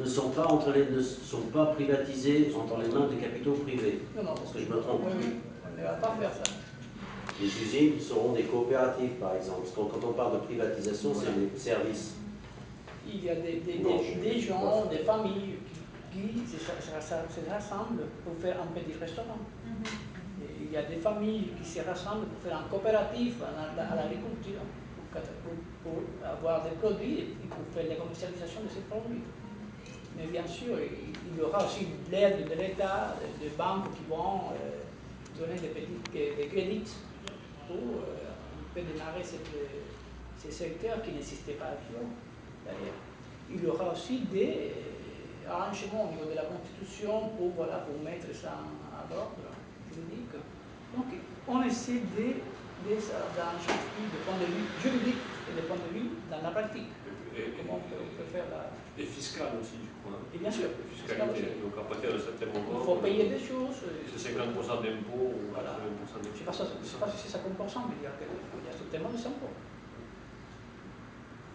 ne sont pas privatisés entre les mains des capitaux privés. Non. Est-ce que je me trompe? Oui, on ne va pas faire ça. Les usines seront des coopératives, par exemple. Parce que quand on parle de privatisation, c'est les services. Il y a des gens, des familles qui se rassemblent pour faire un petit restaurant. Et il y a des familles qui se rassemblent pour faire un coopératif à l'agriculture, pour avoir des produits et pour faire la commercialisation de ces produits. Mais bien sûr, il y aura aussi l'aide de l'État, des banques qui vont donner des crédits pour un peu démarrer ces secteurs qui n'existaient pas actuellement. D'ailleurs, il y aura aussi des arrangements au niveau de la Constitution pour mettre ça en ordre juridique. Donc, on essaie d'arranger du point de vue juridique et du point de vue dans la pratique. Comment on peut faire la... Et fiscal aussi, je crois. Et bien sûr, fiscalité. Donc à partir de certain moment, il faut payer des choses. C'est 50% d'impôts ou 80% d'impôts. Je ne sais pas si c'est 50%, mais il y a certainement des impôts.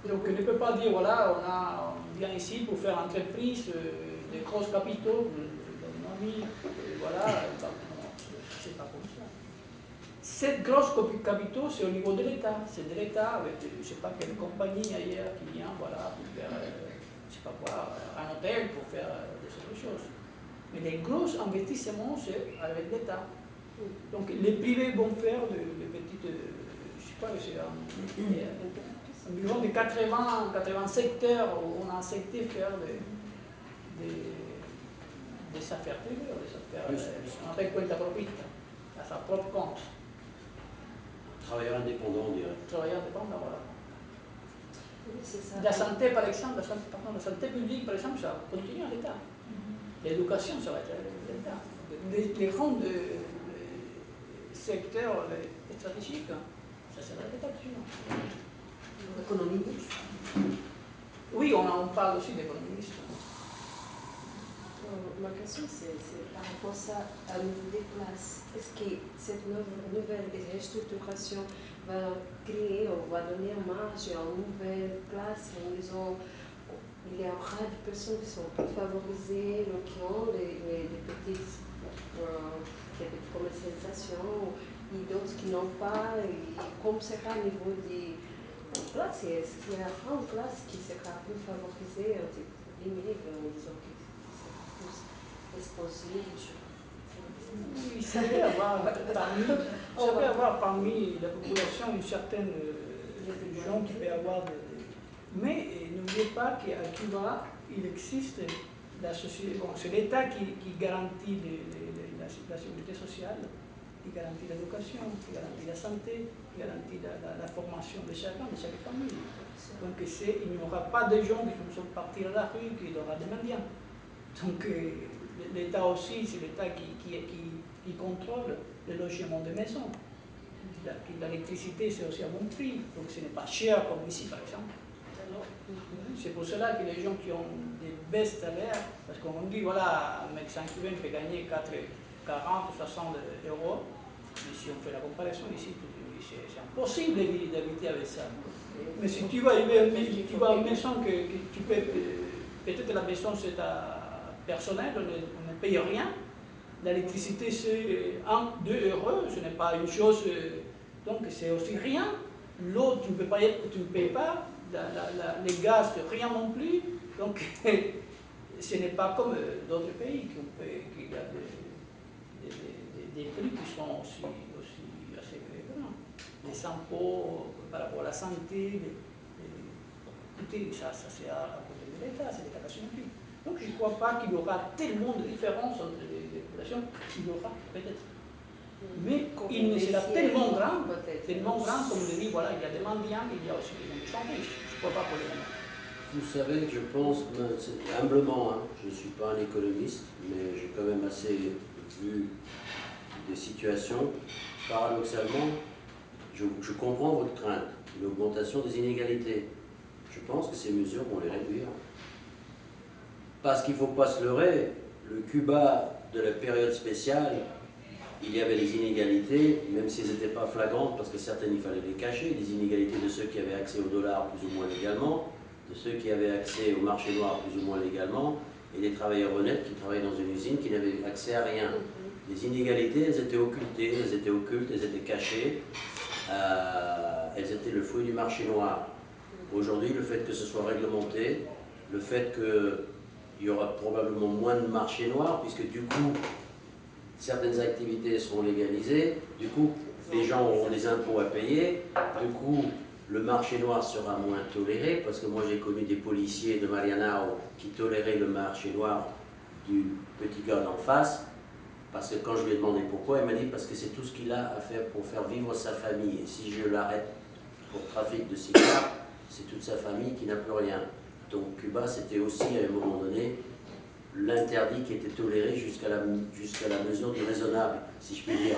Donc on ne peut pas dire, voilà, on vient ici pour faire entreprise, des grosses capitaux, voilà, c'est pas comme ça. Cette grosse capitaux, c'est au niveau de l'État. C'est de l'État, avec je ne sais pas quelle compagnie ailleurs qui vient, voilà, pour faire, je ne sais pas quoi, un hôtel, pour faire des autres choses. Mais les gros investissements, c'est avec l'État. Donc les privés vont faire de petites, je ne sais pas, c'est environ de 80 secteurs où on a accepté faire des affaires privées, des affaires, on appelle cuenta propita, à sa propre compte. Travailleurs indépendants, on dirait. Travailleurs indépendants, voilà. Oui, c'est ça. La santé, par exemple, la santé publique, par exemple, ça continue à l'État. L'éducation, ça va être à l'État. Les grands secteurs stratégiques, ça sera à l'État. Économiste. Oui, on parle aussi d'économistes. Ma question, c'est par rapport à ça, à niveau des classes. Est-ce que cette nouvelle restructuration va créer ou va donner marge à une nouvelle classe où il y aura des personnes qui sont plus favorisées, qui ont des petites commercialisations, et d'autres qui n'ont pas, et comme c'est à niveau des classes, est-ce qu'il y a une classe qui sera plus favorisée, disons, exposé. Il savait avoir parmi la population une certaine gens qui peut avoir Mais n'oubliez pas qu'à Cuba, il existe la société, c'est l'État qui garantit la sécurité sociale, qui garantit l'éducation, qui garantit la santé, qui garantit la formation de chacun, de chaque famille. Donc il n'y aura pas de gens qui vont partir à la rue, qu'il y aura des mendiants. Donc l'État aussi, c'est l'État qui contrôle le logement des maisons. L'électricité, c'est aussi à bon prix, donc ce n'est pas cher comme ici, par exemple. C'est pour cela que les gens qui ont des baisses salaires, parce qu'on dit, voilà, un médecin cubain peut gagner 40 ou 60 euros, mais si on fait la comparaison ici, c'est impossible d'habiter avec ça. Mais si tu vas à une maison que tu peux, peut-être la maison c'est personnelle, on ne paye rien. L'électricité c'est 1, 2 euros, ce n'est pas une chose, donc c'est aussi rien. L'eau tu ne payes pas, les gaz rien non plus, donc ce n'est pas comme d'autres pays qu'il y a des prix qui sont aussi assez grands. Les impôts par rapport à la santé, écoutez, ça c'est à côté de l'État, c'est l'État national. Donc je ne crois pas qu'il y aura tellement de différences entre les populations, il y aura peut-être. Mais il sera tellement grand comme de dire, voilà, il y a des mendiants, il y a aussi des gens qui sont riches. Je ne crois pas pour les mendiants. Vous savez, je pense, humblement, hein, je ne suis pas un économiste, mais j'ai quand même assez vu des situations. Paradoxalement, je comprends votre crainte, l'augmentation des inégalités. Je pense que ces mesures vont les réduire. Parce qu'il ne faut pas se leurrer, le Cuba de la période spéciale, il y avait des inégalités, même si elles n'étaient pas flagrantes, parce que certaines il fallait les cacher, des inégalités de ceux qui avaient accès au dollar plus ou moins légalement, de ceux qui avaient accès au marché noir plus ou moins légalement, et des travailleurs honnêtes qui travaillaient dans une usine qui n'avaient accès à rien. Les inégalités, elles étaient occultées, elles étaient occultes, elles étaient cachées, elles étaient le fruit du marché noir. Aujourd'hui, le fait que ce soit réglementé, le fait qu'il y aura probablement moins de marché noir, puisque du coup, certaines activités seront légalisées, du coup, les gens auront des impôts à payer, du coup, le marché noir sera moins toléré, parce que moi j'ai connu des policiers de Marianao qui toléraient le marché noir du petit gars d'en face, parce que quand je lui ai demandé pourquoi, il m'a dit parce que c'est tout ce qu'il a à faire pour faire vivre sa famille, et si je l'arrête pour trafic de cigares, c'est toute sa famille qui n'a plus rien. Donc Cuba, c'était aussi à un moment donné l'interdit qui était toléré jusqu'à la mesure du raisonnable, si je puis dire.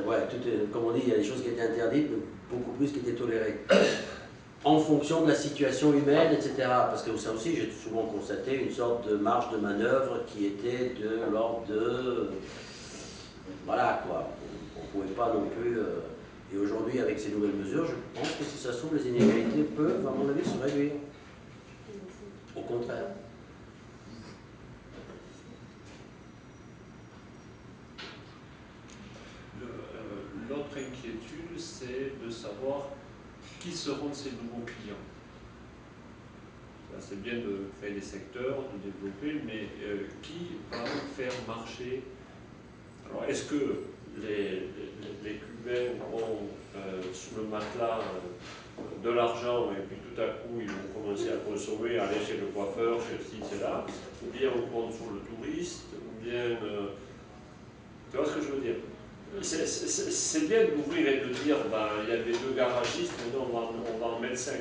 Ouais, comme on dit, il y a des choses qui étaient interdites, mais beaucoup plus qui étaient tolérées. En fonction de la situation humaine, etc. Parce que ça aussi, j'ai souvent constaté une sorte de marge de manœuvre qui était de l'ordre de... Voilà quoi, on ne pouvait pas non plus... et aujourd'hui, avec ces nouvelles mesures, je pense que si ça se trouve, les inégalités peuvent, à mon avis, se réduire. Au contraire. L'autre inquiétude, c'est de savoir qui seront ces nouveaux clients. C'est bien de créer des secteurs, de développer, mais qui va faire marcher? Alors, est-ce que les Cubains ont sous le matelas de l'argent et puis tout à coup ils vont commencer à consommer, à aller chez le coiffeur, chez ci, c'est là, ou bien on compte sur le touriste, ou bien... tu vois ce que je veux dire? C'est bien d'ouvrir et de dire, ben, il y avait 2 garagistes, maintenant on va en mettre 5.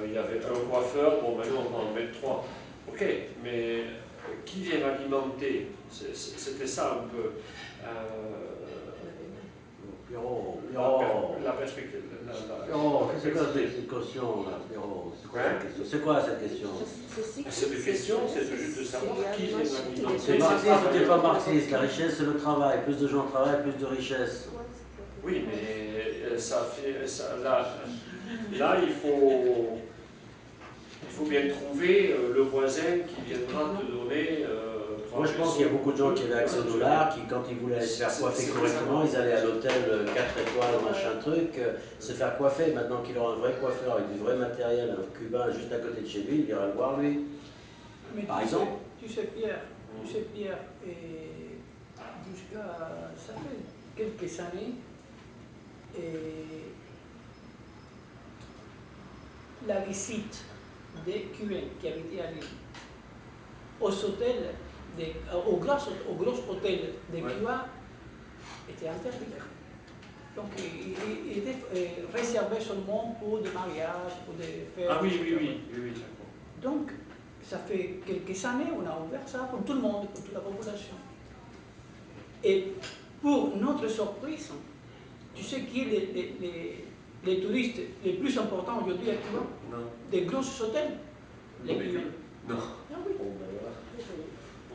Il y avait un coiffeur, bon maintenant on va en mettre 3. Ok, mais qui vient alimenter? C'était ça un peu la perspective. Qu'est-ce que c'est cette question là, Pierrot? C'est quoi cette question? Cette question, c'est juste de savoir qui vient alimenter. C'est marxiste ou c'est pas marxiste? La richesse, c'est le travail. Plus de gens travaillent, plus de richesse. Oui, mais ça fait... là, il faut bien trouver le voisin qui viendra te donner... Moi, je pense qu'il y a beaucoup de gens qui avaient accès au dollar, qui, quand ils voulaient se faire coiffer correctement, ils allaient à l'hôtel 4 étoiles, machin truc, se faire coiffer. Maintenant qu'il aura un vrai coiffeur avec du vrai matériel, un cubain juste à côté de chez lui, il ira le voir lui. Mais par exemple. Tu sais, Pierre, et jusqu'à ça fait quelques années, et la visite des Cubains qui habitaient à Lille aux hôtels, aux gros hôtels de Cuba était interdit. Donc il était réservé seulement pour des mariages, pour des fêtes. Ah oui, Donc ça fait quelques années on a ouvert ça pour tout le monde, pour toute la population. Et pour notre surprise, tu sais qui est les touristes les plus importants aujourd'hui à Cuba? Non. Des gros hôtels, les Cubains. Non. Ah oui.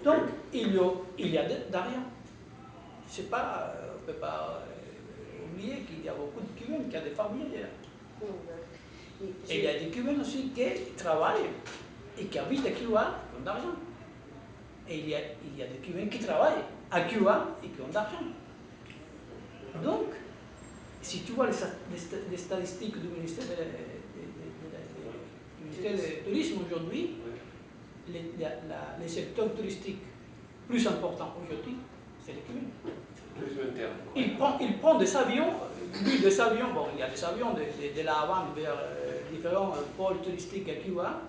Donc, il y a d'argent. On ne peut pas oublier qu'il y a beaucoup de Cubains, qu'il y a des familles là. Et il y a des Cubains aussi qui travaillent et qui habitent à Cuba qui ont d'argent. Et il y a des Cubains qui travaillent à Cuba et qui ont d'argent. Donc, si tu vois les statistiques du ministère du Tourisme aujourd'hui, les secteurs touristiques plus importants aujourd'hui, c'est les Cubains. Ils prennent des avions, bon, il y a des avions de La Havane vers différents pôles touristiques à Cuba.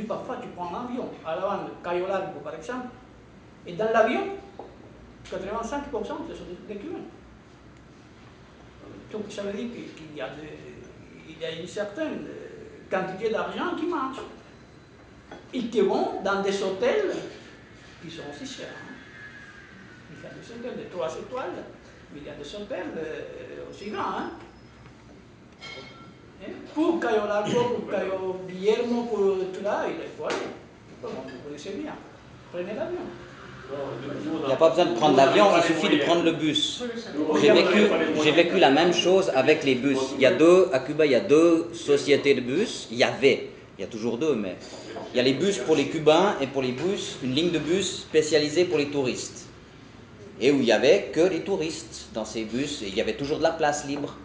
Parfois, tu prends un avion à La Havane, Cayo Largo par exemple, et dans l'avion, 85% ce sont des Cubains. Donc ça veut dire qu'il y a une certaine quantité d'argent qui marche. Et qui vont dans des hôtels qui sont aussi chers. Il y a des hôtels de 3 étoiles, mais il y a des hôtels aussi grands. Pour Cayo Largo, pour Cayo Guillermo, pour tout là, il faut aller. Comme vous connaissez bien. Prenez l'avion. Il n'y a pas besoin de prendre l'avion, il suffit de prendre le bus. J'ai vécu la même chose avec les bus. À Cuba, il y a 2 sociétés de bus. Il y a toujours 2, mais il y a les bus pour les Cubains et pour les bus, une ligne de bus spécialisée pour les touristes. Et où il n'y avait que les touristes dans ces bus, et il y avait toujours de la place libre.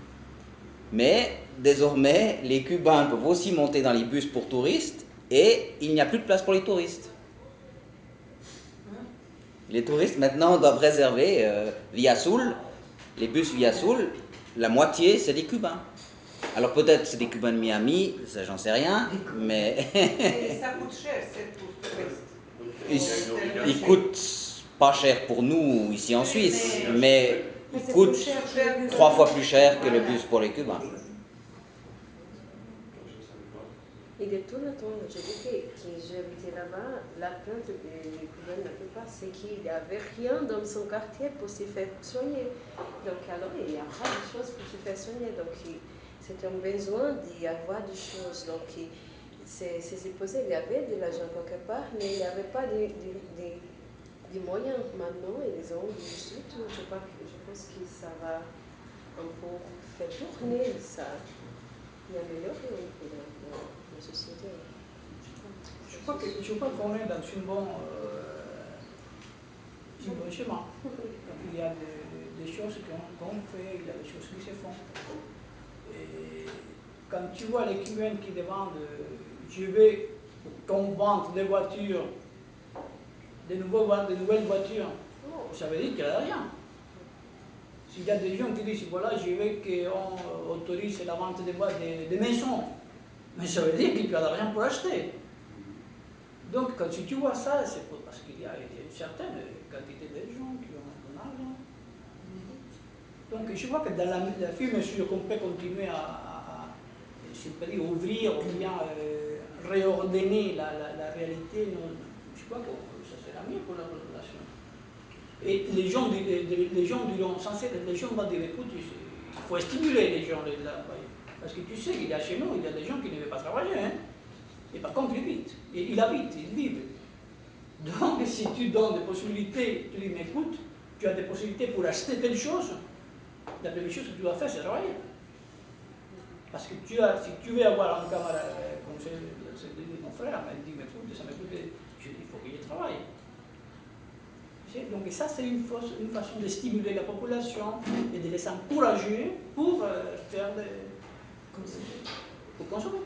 Mais désormais, les Cubains peuvent aussi monter dans les bus pour touristes, et il n'y a plus de place pour les touristes. Les touristes maintenant doivent réserver Via Sul, les bus Via Sul, la moitié c'est des Cubains. Alors peut-être c'est des Cubains de Miami, ça j'en sais rien, mais Et ça coûte cher, c'est pour touristes. il coûte pas cher pour nous ici en Suisse, mais il coûte 3 fois plus cher que le bus pour les Cubains. Et de tout le temps, j'ai dit que j'habitais là-bas, la plainte des Cubains, la plupart, c'est qu'il n'y avait rien dans son quartier pour se faire soigner. Donc alors, il n'y a pas de choses pour se faire soigner. Donc c'était un besoin d'y avoir des choses. Donc c'est supposé, il y avait de l'argent quelque part, mais il n'y avait pas des moyens. Maintenant, ils ont du tout. Je pense que ça va un peu faire tourner ça. Et améliorer un peu la société. Je crois qu'on est dans un bon chemin. Il y a des choses qu'on fait, il y a des choses qui se font. Et quand tu vois les Cubains qui demandent je veux qu'on vende des voitures, de nouvelles voitures, ça veut dire qu'il n'y a rien. S'il y a des gens qui disent voilà, je veux qu'on autorise la vente des maisons, mais ça veut dire qu'il n'y a rien pour acheter. Donc, quand tu vois ça, c'est parce qu'il y a une certaine quantité de gens qui ont de l'argent. Donc, je vois que dans la film, qu'on peut continuer si on peut dire, ouvrir ou bien réordonner la réalité, je crois que ça sera mieux pour la population. Et les gens diront, les gens vont dire, écoute, il faut stimuler les gens là. Parce que tu sais qu'il y a chez nous, il y a des gens qui ne veulent pas travailler. Hein? Et par contre, ils habitent, ils vivent. Donc, si tu donnes des possibilités, tu dis, mais écoute, tu as des possibilités pour acheter telle chose, la première chose que tu dois faire, c'est travailler. Parce que si tu veux avoir un camarade, comme c'est mon frère, il dit, mais écoute, ça m'écoute, il faut que je travaille. Donc ça, c'est une façon de stimuler la population et de les encourager pour faire pour consommer.